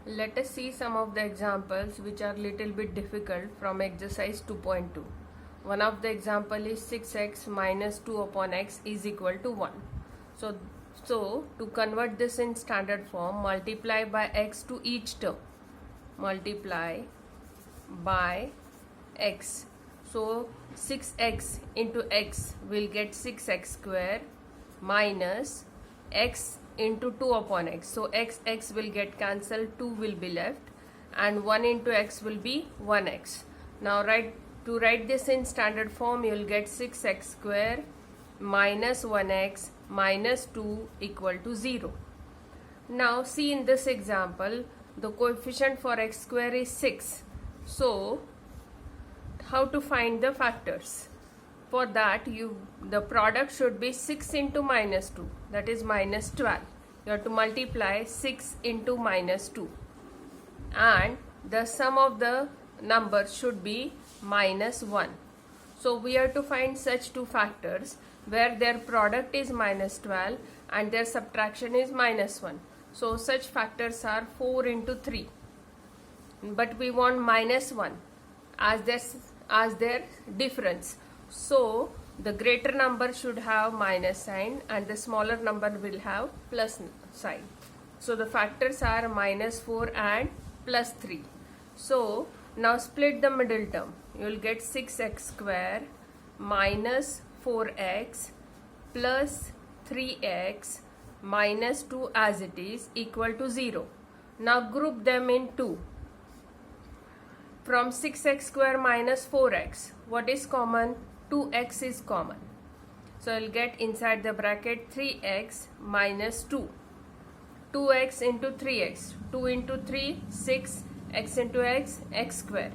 Let us see some of the examples which are little bit difficult from exercise 2.2. One of the example is 6x minus 2 upon x is equal to 1. So to convert this in standard form, multiply by x to each term. Multiply by x. So 6x into x will get 6x square minus x into 2 upon x. So x will get cancelled, 2 will be left, and 1 into x will be 1x. Now to write this in standard form, you will get 6x square minus 1x minus 2 equal to 0. Now see in this example, the coefficient for x square is 6. So how to find the factors? For that, the product should be 6 into minus 2, that is minus 12. You have to multiply 6 into minus 2, and the sum of the numbers should be minus 1. So we have to find such two factors where their product is minus 12 and their subtraction is minus 1. So such factors are 4 into 3, but we want minus 1 as their difference. So the greater number should have minus sign and the smaller number will have plus sign. So the factors are minus 4 and plus 3. So now split the middle term. You will get 6x square minus 4x plus 3x minus 2 as it is equal to 0. Now group them in 2. From 6x square minus 4x, what is common? 2x is common. So I'll get inside the bracket 3x minus 2. 2x into 3x. 2 into 3, 6. X into x, x square.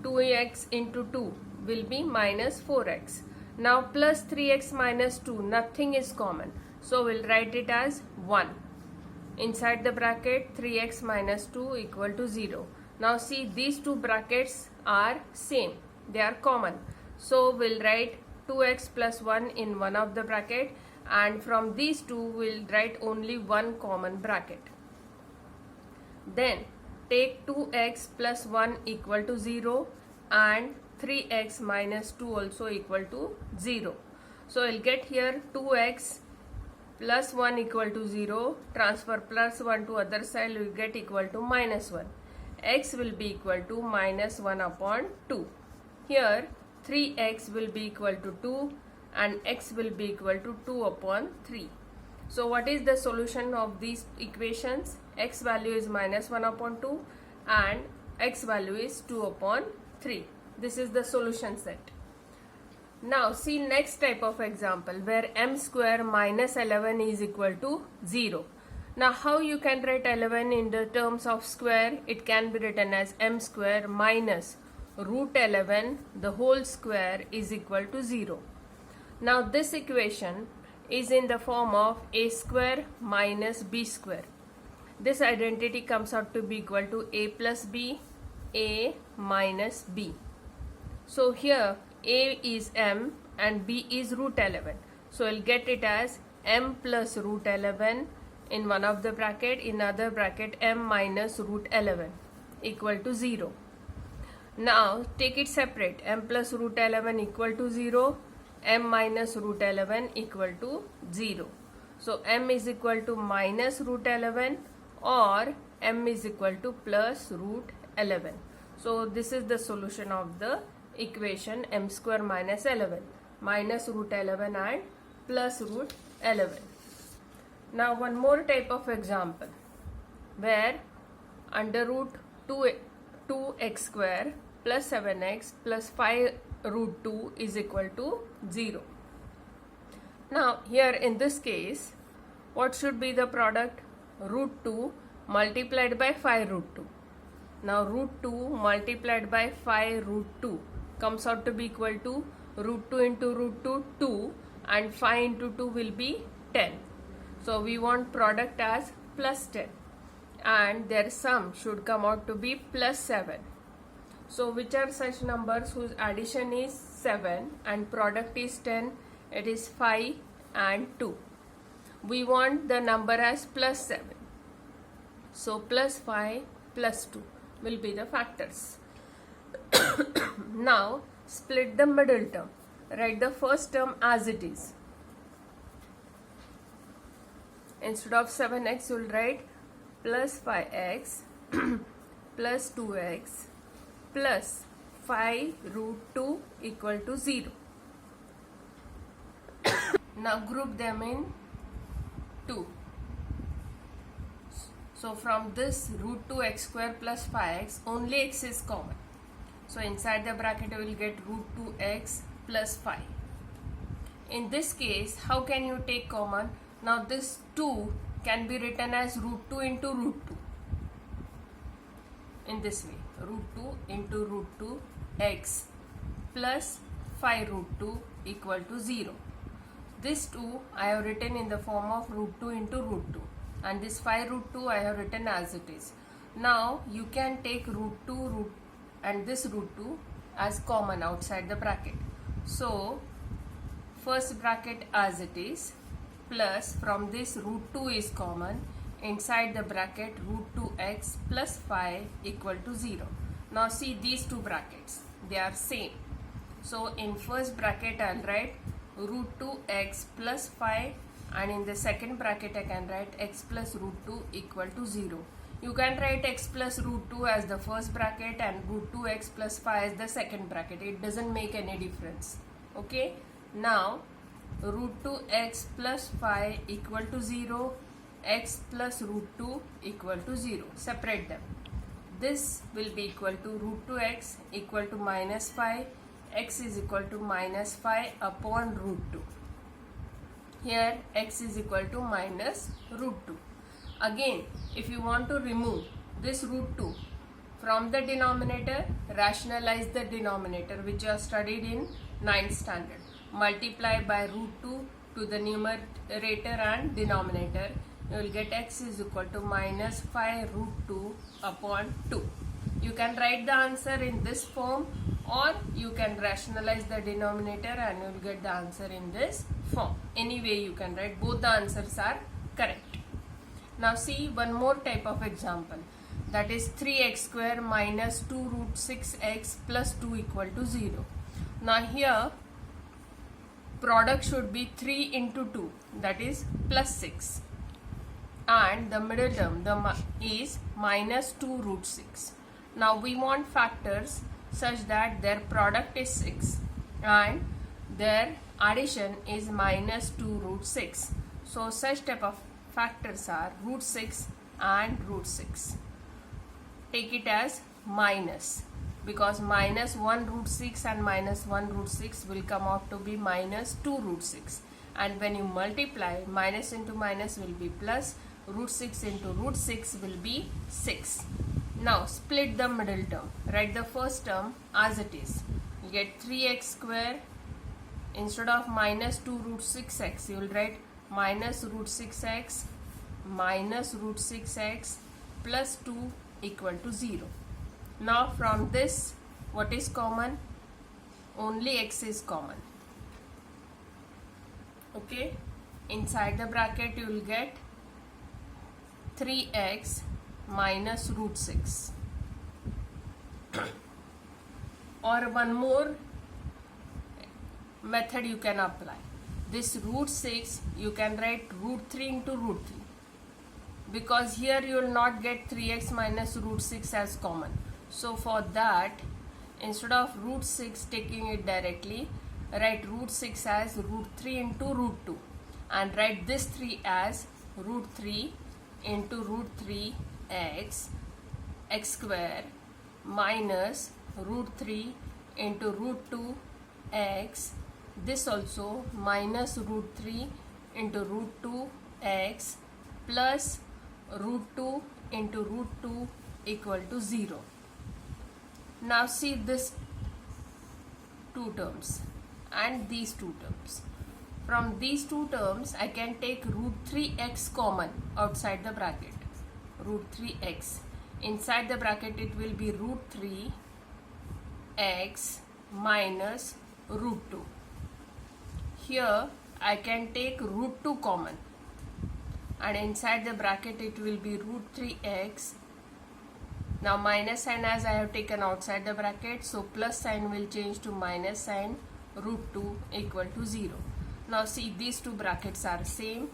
2x into 2 will be minus 4x. Now plus 3x minus 2, nothing is common. So we'll write it as 1. Inside the bracket 3x minus 2 equal to 0. Now see, these two brackets are same, they are common. So we'll write 2x plus 1 in one of the bracket, and from these two we'll write only one common bracket. Then take 2x plus 1 equal to 0 and 3x minus 2 also equal to 0. So I'll get here 2x plus 1 equal to 0, transfer plus 1 to other side, we get equal to minus 1. X will be equal to minus 1 upon 2. Here 3x will be equal to 2 and x will be equal to 2 upon 3. So what is the solution of these equations? X value is minus 1 upon 2 and x value is 2 upon 3. This is the solution set. Now see next type of example where m square minus 11 is equal to 0. Now how you can write 11 in the terms of square? It can be written as m square minus root 11 the whole square is equal to 0. Now this equation is in the form of a square minus b square. This identity comes out to be equal to a plus b, a minus b. So here a is m and b is root 11. So I'll get it as m plus root 11 in one of the bracket, in other bracket m minus root 11 equal to 0. Now take it separate, m plus root 11 equal to 0, m minus root 11 equal to 0. So m is equal to minus root 11 or m is equal to plus root 11. So this is the solution of the equation m square minus 11, minus root 11 and plus root 11. Now one more type of example where under root 2x square plus 7x plus 5 root 2 is equal to 0. Now here in this case, what should be the product? Root 2 multiplied by 5 root 2. Now root 2 multiplied by 5 root 2 comes out to be equal to root 2 into root 2, 2, and 5 into 2 will be 10. So we want product as plus 10 and their sum should come out to be plus 7. So which are such numbers whose addition is 7 and product is 10? It is 5 and 2. We want the number as plus 7. So plus 5 plus 2 will be the factors. Now split the middle term. Write the first term as it is. Instead of 7x, you will write plus 5x plus 2x plus 5 root 2 equal to 0. Now group them in 2. So from this root 2x square plus 5x, only x is common. So inside the bracket you will get root 2x plus 5. In this case, how can you take common? Now this 2 can be written as root 2 into root 2. In this way, root 2 into root 2 x plus 5 root 2 equal to 0. This 2 I have written in the form of root 2 into root 2, and this 5 root 2 I have written as it is. Now you can take root 2 and this root 2 as common outside the bracket. So first bracket as it is, plus from this root 2 is common, inside the bracket root 2x plus 5 equal to 0. Now see these two brackets, they are same. So in first bracket I will write root 2x plus 5, and in the second bracket I can write x plus root 2 equal to 0. You can write x plus root 2 as the first bracket and root 2x plus 5 as the second bracket. It doesn't make any difference. Okay. Now root 2x plus 5 equal to 0, x plus root 2 equal to 0. Separate them. This will be equal to root 2x equal to minus 5, x is equal to minus 5 upon root 2. Here x is equal to minus root 2. Again, if you want to remove this root 2 from the denominator, rationalize the denominator which you have studied in 9th standard. Multiply by root 2 to the numerator and denominator. You will get x is equal to minus 5 root 2 upon 2. You can write the answer in this form, or you can rationalize the denominator and you will get the answer in this form. Anyway you can write, both the answers are correct. Now see one more type of example, that is 3x square minus 2 root 6x plus 2 equal to 0. Now here product should be 3 into 2, that is plus 6, and the middle term is minus 2 root 6. Now we want factors such that their product is 6 and their addition is minus 2 root 6. So such type of factors are root 6 and root 6. Take it as minus, because minus 1 root 6 and minus 1 root 6 will come out to be minus 2 root 6. And when you multiply, minus into minus will be plus, root 6 into root 6 will be 6. Now split the middle term. Write the first term as it is. You get 3x square. Instead of minus 2 root 6x, you will write minus root 6x minus root 6x plus 2 equal to 0. Now from this, what is common? Only x is common. Okay. Inside the bracket you will get 3x minus root 6. Or one more method you can apply. This root 6 you can write root 3 into root 3, because here you will not get 3x minus root 6 as common. So for that, instead of root 6 taking it directly, write root 6 as root 3 into root 2, and write this 3 as root 3 into root 3 x square minus root 3 into root 2 x, this also minus root 3 into root 2 x plus root 2 into root 2 equal to 0. Now see this two terms and these two terms. From these two terms I can take root 3x common outside the bracket. Root 3x. Inside the bracket it will be root 3x minus root 2. Here I can take root 2 common. and inside the bracket it will be root 3x. Now minus sign as I have taken outside the bracket, so plus sign will change to minus sign, root 2 equal to 0. Now see, these two brackets are same.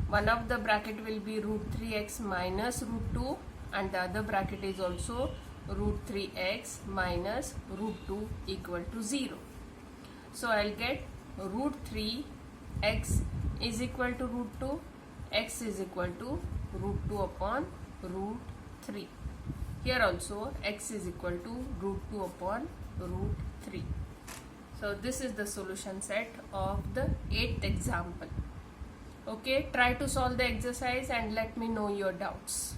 One of the bracket will be root 3x minus root 2 and the other bracket is also root 3x minus root 2 equal to 0. So I'll get root 3x is equal to root 2, x is equal to root 2 upon root 3. Here also x is equal to root 2 upon root 3. So this is the solution set of the 8th example. Okay, try to solve the exercise and let me know your doubts.